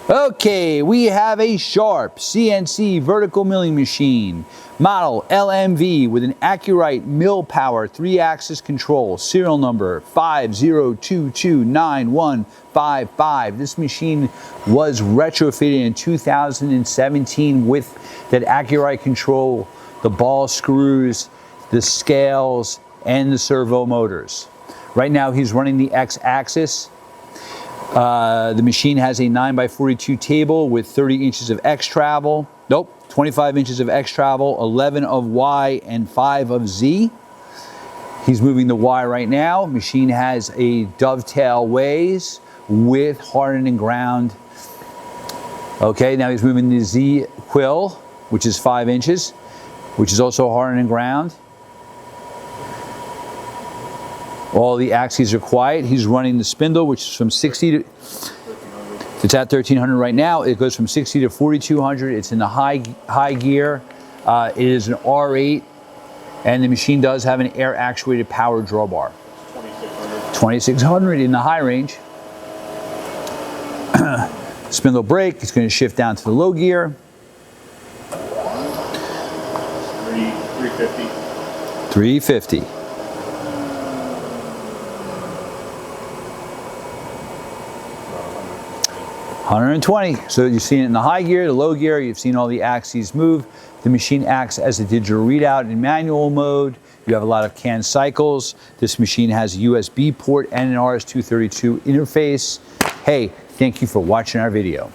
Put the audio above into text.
Okay, we have a Sharp CNC vertical milling machine, model LMV with an ACU-RITE MILLPOWER 3-axis control, serial number 50229155. This machine was retrofitted in 2017 with that ACU-RITE control, the ball screws, the scales, and the servo motors. Right now he's running the X-axis. The machine has a 9x42 table with 30 inches of X travel. Nope, 25 inches of X travel, 11 of Y, and 5 of Z. He's moving the Y right now. Machine has a dovetail ways with hardened and ground. Okay, now he's moving the Z QUILL, which is 5 inches, which is also hardened and ground. All the axes are quiet. He's running the spindle, which is from 60 to, it's at 1300 right now. It goes from 60 to 4200. It's in the high gear. It is an R8, and the machine does have an air actuated power drawbar. 2600 in the high range. Spindle brake, it's going to shift down to the low gear. 350. 350. 120. So you've seen it in the high gear, the low gear, you've seen all the axes move. The machine acts as a digital readout in manual mode. You have a lot of CAN cycles. This machine has a USB port and an RS-232 interface. Hey, thank you for watching our video.